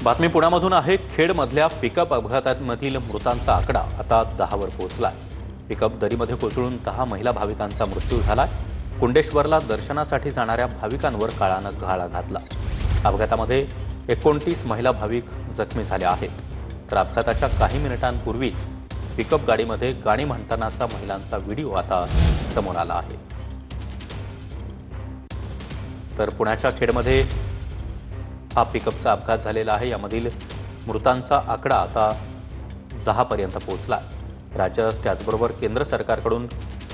बातमी पुण्यामधून आहे। खेडमधल्या पिकअप अपघातामधील मृतांचा आकडा आता 10 वर पोहोचलाय। पिकअप दरीमध्ये कोसळून 10 महिला भाविकांचा मृत्यू झालाय। कुंडेश्वरला दर्शनासाठी जाणाऱ्या भाविकांवर काळानं घाला घातला। अपघातामध्ये 29 महिला भाविक जखमी झाल्या आहेत। तर अपघाताच्या काही मिनिटांपूर्वीच पिकअप गाडीमध्ये गाणी म्हणतानाचा महिलांचा व्हिडिओ आता समोर आला आहे। तर पुण्याच्या खेडमध्ये हा पिकअपचा अपघात झालेला आहे। यामधील मृतांचा आकडा आता 10 पर्यंत पोहोचला। राज्य त्याचबरोबर केंद्र सरकारकडून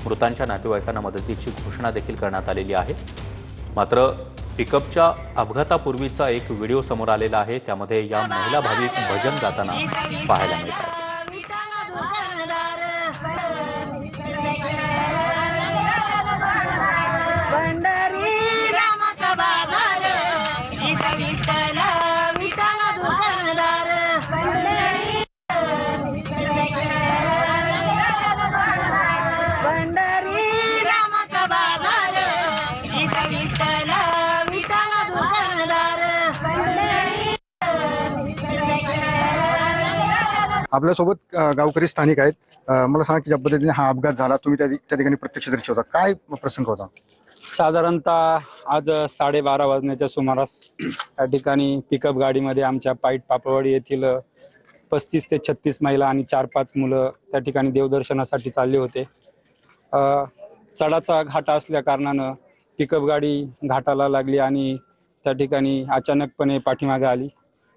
मृतांच्या नातेवाईकांना मदतीची घोषणा देखील करण्यात आलेली आहे। मात्र पिकअपच्या अपघातापूर्वीचा एक व्हिडिओ समोर आलेला आहे। त्यामध्ये या महिला भाविक भजन गाताना पाहायला मिळतात। आपल्यासोबत गावकरी स्थानिक आहेत। मला सांगा की ज्या पद्धतीने हा अपघात झाला, तुम्ही त्या ठिकाणी प्रत्यक्षदर्शी होता, काय प्रसंग होता? साधारणतः आज 12:30 वाजण्याच्या सुमारास त्या ठिकाणी पिकअप गाडीमध्ये आमच्या पाईट पापळवाडी येथील 35 ते 36 महिला आणि 4-5 मुलं त्या ठिकाणी देवदर्शनासाठी चालले होते। चढाचा घाटा असल्या कारणानं पिकअप गाडी घाटाला लागली आणि त्या ठिकाणी अचानकपणे पाठीमागे आली।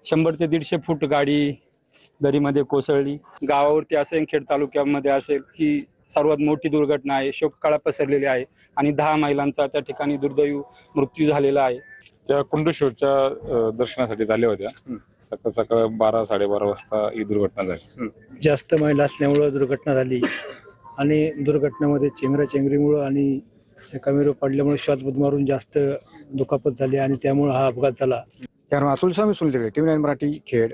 100 ते 150 फूट गाडी दरीमध्ये कोसळली। गावावरती असेल, खेड तालुक्यामध्ये असेल ही सर्वात मोठी दुर्घटना आहे। शोककळा पसरलेली आहे आणि 10 महिलांचा त्या ठिकाणी दुर्दैवी मृत्यू झालेला आहे। त्या कुंडेश्वरच्या दर्शनासाठी झाल्या होत्या। सकाळ सकाळ 12-12:30 वाजता ही दुर्घटना झाली। जास्त महिला असल्यामुळे दुर्घटना झाली आणि दुर्घटनेमध्ये चेंगराचेंगरीमुळे आणि कमी पडल्यामुळे श्वास गुदमारून जास्त दुखापत झाली आणि त्यामुळे हा अपघात झाला। अतुल स्वामी सुनील, TV9 मराठी, खेड।